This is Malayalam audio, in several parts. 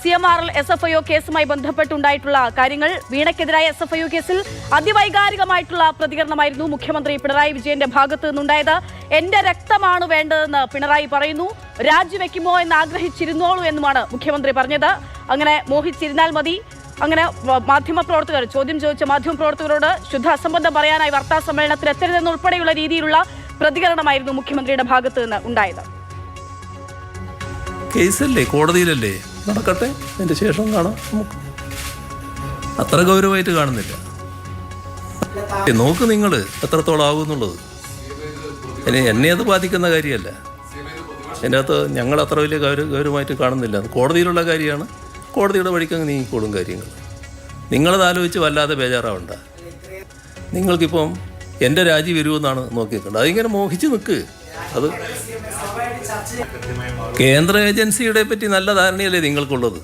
CMRL SFIO കേസുമായി ബന്ധപ്പെട്ടുണ്ടായിട്ടുള്ള കാര്യങ്ങൾ. വീണയ്ക്കെതിരായ SFIO കേസിൽ അതിവൈകാരികമായിട്ടുള്ള പ്രതികരണമായിരുന്നു മുഖ്യമന്ത്രി പിണറായി വിജയന്റെ ഭാഗത്തു നിന്നുണ്ടായത്. എന്റെ രക്തമാണ് വേണ്ടതെന്ന് പിണറായി പറയുന്നു. രാജിവെക്കുമോ എന്ന് ആഗ്രഹിച്ചിരുന്നോളൂ എന്നുമാണ് മുഖ്യമന്ത്രി പറഞ്ഞത്. അങ്ങനെ മോഹിച്ചിരുന്നാൽ മതി. അങ്ങനെ മാധ്യമപ്രവർത്തകർ ചോദ്യം ചോദിച്ച മാധ്യമപ്രവർത്തകരോട് ശുദ്ധ അസംബന്ധം പറയാനായി വാർത്താ സമ്മേളനത്തിൽ എത്തരുതെന്നുൾപ്പെടെയുള്ള രീതിയിലുള്ള പ്രതികരണമായിരുന്നു മുഖ്യമന്ത്രിയുടെ ഭാഗത്തു നിന്ന് ഉണ്ടായത്. കേസല്ലേ, കോടതിയിലല്ലേ, നടക്കട്ടെ, അതിന്റെ ശേഷം കാണാം. നമുക്ക് അത്ര ഗൗരവമായിട്ട് കാണുന്നില്ല. നോക്ക് നിങ്ങൾ എത്രത്തോളം ആകുമെന്നുള്ളത്. എന്നെ അത് ബാധിക്കുന്ന കാര്യമല്ല. എൻ്റെ അകത്ത് ഞങ്ങൾ അത്ര വലിയ ഗൗരവമായിട്ട് കാണുന്നില്ല. കോടതിയിലുള്ള കാര്യമാണ്. കോടതിയുടെ വഴിക്കങ്ങ് നീങ്ങിക്കോളും കാര്യങ്ങൾ. നിങ്ങളത് ആലോചിച്ച് വല്ലാതെ ബേജാറാവണ്ട. നിങ്ങൾക്കിപ്പം എൻ്റെ രാജി വരുമെന്നാണ് നോക്കിയിട്ടുണ്ട്. അതിങ്ങനെ മോഹിച്ച് നിൽക്ക്. അത് കേന്ദ്ര ഏജൻസിയുടെ പറ്റി നല്ല ധാരണയല്ലേ നിങ്ങൾക്കുള്ളത്.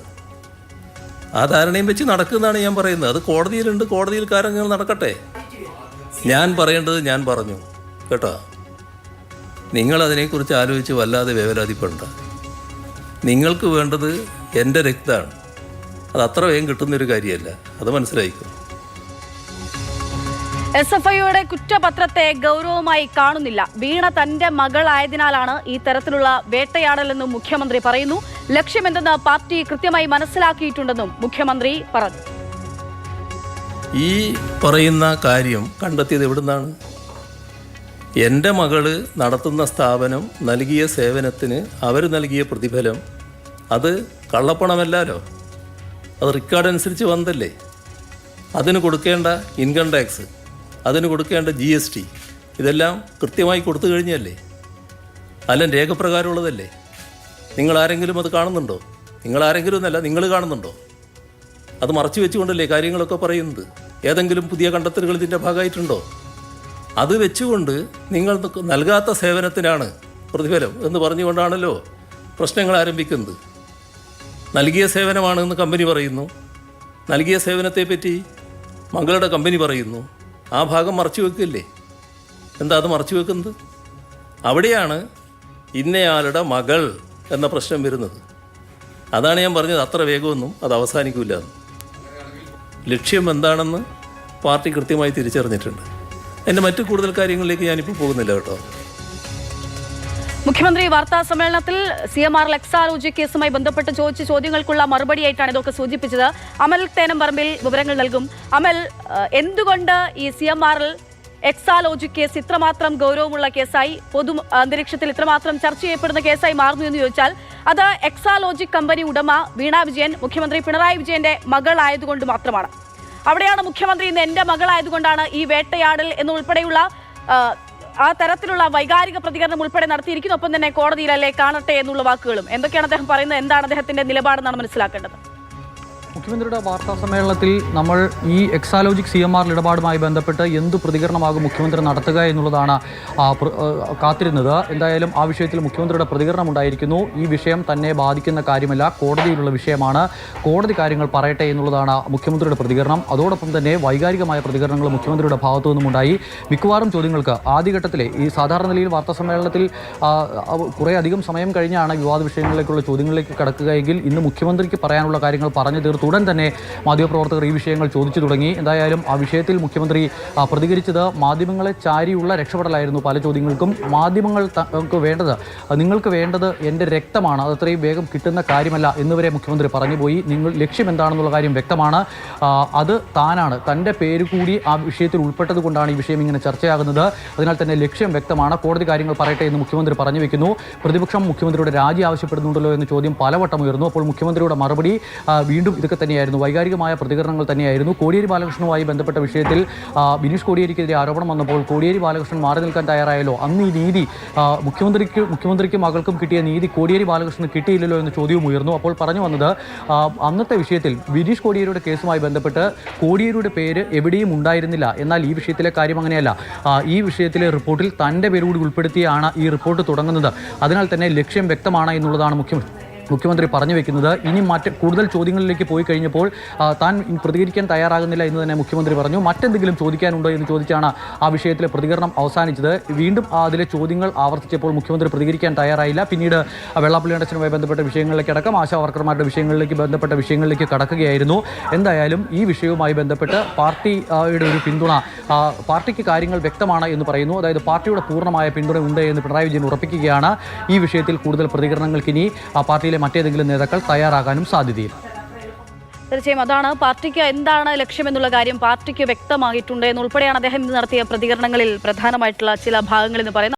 ആ ധാരണയും വെച്ച് നടക്കുന്നതാണ് ഞാൻ പറയുന്നത്. അത് കോടതിയിലുണ്ട്. കോടതിയിൽ കാര്യങ്ങൾ നടക്കട്ടെ. ഞാൻ പറയേണ്ടത് ഞാൻ പറഞ്ഞു കേട്ടോ. നിങ്ങളതിനെക്കുറിച്ച് ആലോചിച്ച് വല്ലാതെ വേവലാതിപ്പെടണ്ട. നിങ്ങൾക്ക് വേണ്ടത് എൻ്റെ രക്തമാണ്. അത് അത്ര വേഗം കിട്ടുന്നൊരു കാര്യമല്ല. അത് മനസ്സിലായിക്കോ. SFIOയുടെ കുറ്റപത്രത്തെ ഗൗരവമായി കാണുന്നില്ല. വീണ തന്റെ മകളായതിനാലാണ് ഈ തരത്തിലുള്ള വേട്ടയാടലെന്നും മുഖ്യമന്ത്രി പറയുന്നു. ലക്ഷ്യമെന്തെന്ന് പാർട്ടി കൃത്യമായി മനസ്സിലാക്കിയിട്ടുണ്ടെന്നും മുഖ്യമന്ത്രി പറഞ്ഞു. ഈ പറയുന്ന കാര്യം കണ്ടെത്തിയത് എവിടുന്നാണ്? എൻ്റെ മകള് നടത്തുന്ന സ്ഥാപനം നൽകിയ സേവനത്തിന് അവർ നൽകിയ പ്രതിഫലം അത് കള്ളപ്പണമല്ലല്ലോ. അത് റെക്കോർഡ് അനുസരിച്ച് വന്നതല്ലേ. അതിന് കൊടുക്കേണ്ട ഇൻകം ടാക്സ്, അതിന് കൊടുക്കേണ്ട GST ഇതെല്ലാം കൃത്യമായി കൊടുത്തു കഴിഞ്ഞല്ലേ. അതെല്ലാം രേഖപ്രകാരമുള്ളതല്ലേ. നിങ്ങളാരെങ്കിലും അത് കാണുന്നുണ്ടോ? നിങ്ങളാരെങ്കിലും എന്നല്ല, നിങ്ങൾ കാണുന്നുണ്ടോ? അത് മറച്ചു വെച്ചുകൊണ്ടല്ലേ കാര്യങ്ങളൊക്കെ പറയുന്നത്. ഏതെങ്കിലും പുതിയ കണ്ടെത്തലുകൾ ഇതിൻ്റെ ഭാഗമായിട്ടുണ്ടോ? അത് വെച്ചുകൊണ്ട് നിങ്ങൾ നൽകാത്ത സേവനത്തിനാണ് പ്രതിഫലം എന്ന് പറഞ്ഞുകൊണ്ടാണല്ലോ പ്രശ്നങ്ങൾ ആരംഭിക്കുന്നത്. നൽകിയ സേവനമാണെന്ന് കമ്പനി പറയുന്നു. നൽകിയ സേവനത്തെപ്പറ്റി മകളുടെ കമ്പനി പറയുന്നു. ആ ഭാഗം മറച്ചു വെക്കില്ലേ. എന്താ അത് മറച്ചു വെക്കുന്നത്? അവിടെയാണ് ഇന്നയാളുടെ മകൾ എന്ന പ്രശ്നം വരുന്നത്. അതാണ് ഞാൻ പറഞ്ഞത്. അത്ര വേഗമൊന്നും അത് അവസാനിക്കില്ല. ലക്ഷ്യം എന്താണെന്ന് പാർട്ടി കൃത്യമായി തിരിച്ചറിഞ്ഞിട്ടുണ്ട്. എൻ്റെ മറ്റു കൂടുതൽ കാര്യങ്ങളിലേക്ക് ഞാനിപ്പോൾ പോകുന്നില്ല കേട്ടോ. മുഖ്യമന്ത്രി വാർത്താ സമ്മേളനത്തിൽ CMRL എക്സാലോജി കേസുമായി ബന്ധപ്പെട്ട് ചോദിച്ച ചോദ്യങ്ങൾക്കുള്ള മറുപടിയായിട്ടാണ് ഇതൊക്കെ സൂചിപ്പിച്ചത്. അമൽ തേനംപറമ്പിൽ വിവരങ്ങൾ നൽകും. അമൽ, എന്തുകൊണ്ട് ഈ CMRL എക്സാലോജി കേസ് ഇത്രമാത്രം ഗൗരവമുള്ള കേസായി, പൊതു അന്തരീക്ഷത്തിൽ ഇത്രമാത്രം ചർച്ച ചെയ്യപ്പെടുന്ന കേസായി മാറുന്നു എന്ന് ചോദിച്ചാൽ അത് എക്സാലോജി കമ്പനി ഉടമ വീണ വിജയൻ മുഖ്യമന്ത്രി പിണറായി വിജയന്റെ മകളായതുകൊണ്ട് മാത്രമാണ്. അവിടെയാണ് മുഖ്യമന്ത്രി ഇന്ന് എൻ്റെ മകളായതുകൊണ്ടാണ് ഈ വേട്ടയാടൽ എന്നുൾപ്പെടെയുള്ള ആ തരത്തിലുള്ള വൈകാരിക പ്രതികരണം ഉൾപ്പെടെ നടത്തിയിരിക്കുന്നു. ഒപ്പം തന്നെ കോടതിയിലല്ലേ കാണട്ടെ എന്നുള്ള വാക്കുകളും. എന്തൊക്കെയാണ് അദ്ദേഹം പറയുന്നത്, എന്താണ് അദ്ദേഹത്തിന്റെ നിലപാടെന്നാണ് മനസ്സിലാക്കേണ്ടത്? മുഖ്യമന്ത്രിയുടെ വാർത്താ സമ്മേളനത്തിൽ നമ്മൾ ഈ എക്സാലോജിക് CMRL ഇടപാടുമായി ബന്ധപ്പെട്ട് എന്തു പ്രതികരണമാകും മുഖ്യമന്ത്രി നടത്തുക എന്നുള്ളതാണ് കാത്തിരുന്നത്. എന്തായാലും ആ വിഷയത്തിൽ മുഖ്യമന്ത്രിയുടെ പ്രതികരണം ഉണ്ടായിരിക്കുന്നു. ഈ വിഷയം തന്നെ ബാധിക്കുന്ന കാര്യമല്ല, കോടതിയിലുള്ള വിഷയമാണ്. കോടതി കാര്യങ്ങൾ പറയട്ടെ എന്നുള്ളതാണ് മുഖ്യമന്ത്രിയുടെ പ്രതികരണം. അതോടൊപ്പം തന്നെ വൈകാരികമായ പ്രതികരണങ്ങൾ മുഖ്യമന്ത്രിയുടെ ഭാഗത്തു നിന്നുമുണ്ടായി. മിക്കവാറും ചോദ്യങ്ങൾക്ക് ആദ്യഘട്ടത്തിലെ ഈ സാധാരണ നിലയിൽ വാർത്താ സമ്മേളനത്തിൽ കുറേ അധികം സമയം കഴിഞ്ഞാണ് വിവാദ വിഷയങ്ങളിലേക്കുള്ള ചോദ്യങ്ങളിലേക്ക് കടക്കുകയെങ്കിൽ ഇന്ന് മുഖ്യമന്ത്രിക്ക് പറയാനുള്ള കാര്യങ്ങൾ പറഞ്ഞു തീർത്തു ഉടൻ തന്നെ മാധ്യമപ്രവർത്തകർ ഈ വിഷയങ്ങൾ ചോദിച്ചു തുടങ്ങി. എന്തായാലും ആ വിഷയത്തിൽ മുഖ്യമന്ത്രി പ്രതികരിച്ചത് മാധ്യമങ്ങളെ ചാരിയുള്ള രക്ഷപ്പെടലായിരുന്നു. പല ചോദ്യങ്ങൾക്കും നിങ്ങൾക്ക് വേണ്ടത് എൻ്റെ രക്തമാണ്, അത് അത്രയും വേഗം കിട്ടുന്ന കാര്യമല്ല എന്നുവരെ മുഖ്യമന്ത്രി പറഞ്ഞുപോയി. നിങ്ങൾ ലക്ഷ്യം എന്താണെന്നുള്ള കാര്യം വ്യക്തമാണ്. അത് താനാണ്, തൻ്റെ പേര് കൂടി ആ വിഷയത്തിൽ ഉൾപ്പെട്ടത് കൊണ്ടാണ് ഈ വിഷയം ഇങ്ങനെ ചർച്ചയാകുന്നത്. അതിനാൽ തന്നെ ലക്ഷ്യം വ്യക്തമാണ്. കോടതി കാര്യങ്ങൾ പറയട്ടെ എന്ന് മുഖ്യമന്ത്രി പറഞ്ഞു വെക്കുന്നു. പ്രതിപക്ഷം മുഖ്യമന്ത്രിയുടെ രാജി ആവശ്യപ്പെടുന്നുണ്ടല്ലോ എന്ന ചോദ്യം പലവട്ടം ഉയർന്നു. അപ്പോൾ മുഖ്യമന്ത്രിയുടെ മറുപടി വീണ്ടും ഇതൊക്കെ തന്നെയായിരുന്നു, വൈകാരികമായ പ്രതികരണങ്ങൾ തന്നെയായിരുന്നു. കോടിയേരി ബാലകൃഷ്ണനുമായി ബന്ധപ്പെട്ട വിഷയത്തിൽ ബിനീഷ് കോടിയേരിക്കെതിരെ ആരോപണം വന്നപ്പോൾ കോടിയേരി ബാലകൃഷ്ണൻ മാറി നിൽക്കാൻ തയ്യാറായല്ലോ. അന്ന് ഈ നീതി മുഖ്യമന്ത്രിക്കും മകൾക്കും കിട്ടിയ നീതി കോടിയേരി ബാലകൃഷ്ണന് കിട്ടിയില്ലല്ലോ എന്ന ചോദ്യവും ഉയർന്നു. അപ്പോൾ പറഞ്ഞു വന്നത് അന്നത്തെ വിഷയത്തിൽ ബിനീഷ് കോടിയേരിയുടെ കേസുമായി ബന്ധപ്പെട്ട് കോടിയേരിയുടെ പേര് എവിടെയും ഉണ്ടായിരുന്നില്ല. എന്നാൽ ഈ വിഷയത്തിലെ കാര്യം അങ്ങനെയല്ല. ഈ വിഷയത്തിലെ റിപ്പോർട്ടിൽ തൻ്റെ പേര് കൂടി ഉൾപ്പെടുത്തിയാണ് ഈ റിപ്പോർട്ട് തുടങ്ങുന്നത്. അതിനാൽ തന്നെ ലക്ഷ്യം വ്യക്തമാണ് എന്നുള്ളതാണ് മുഖ്യമന്ത്രി പറഞ്ഞു വെക്കുന്നത്. ഇനി കൂടുതൽ ചോദ്യങ്ങളിലേക്ക് പോയി കഴിഞ്ഞപ്പോൾ താൻ പ്രതികരിക്കാൻ തയ്യാറാകുന്നില്ല എന്ന് തന്നെ മുഖ്യമന്ത്രി പറഞ്ഞു. മറ്റെന്തെങ്കിലും ചോദിക്കാനുണ്ടോ എന്ന് ചോദിച്ചാണ് ആ വിഷയത്തിലെ പ്രതികരണം അവസാനിച്ചത്. വീണ്ടും അതിലെ ചോദ്യങ്ങൾ ആവർത്തിച്ചപ്പോൾ മുഖ്യമന്ത്രി പ്രതികരിക്കാൻ തയ്യാറായില്ല. പിന്നീട് വെള്ളാപ്പള്ളി നടേശനുമായി ബന്ധപ്പെട്ട വിഷയങ്ങളിലേക്ക് അടക്കം ആശാ വർക്കർമാരുടെ വിഷയങ്ങളിലേക്ക് ബന്ധപ്പെട്ട വിഷയങ്ങളിലേക്ക് കടക്കുകയായിരുന്നു. എന്തായാലും ഈ വിഷയവുമായി ബന്ധപ്പെട്ട് പാർട്ടിയുടെ ഒരു പിന്തുണ, പാർട്ടിക്ക് കാര്യങ്ങൾ വ്യക്തമാണ് എന്ന് പറയുന്നു. അതായത് പാർട്ടിയുടെ പൂർണ്ണമായ പിന്തുണ ഉണ്ട് എന്ന് പിണറായി വിജയൻ ഉറപ്പിക്കുകയാണ്. ഈ വിഷയത്തിൽ കൂടുതൽ പ്രതികരണങ്ങൾക്ക് ഇനി പാർട്ടിയിലെ മറ്റേതെങ്കിലും നേതാക്കൾ തയ്യാറാകാനും സാധ്യതയില്ല. തീർച്ചയായും അതാണ് പാർട്ടിക്ക് എന്താണ് ലക്ഷ്യമെന്നുള്ള കാര്യം പാർട്ടിക്ക് വ്യക്തമായിട്ടുണ്ട് എന്നുൾപ്പെടെയാണ് അദ്ദേഹം ഇന്ന് നടത്തിയ പ്രതികരണങ്ങളിൽ പ്രധാനമായിട്ടുള്ള ചില ഭാഗങ്ങൾ എന്ന് പറയുന്നത്.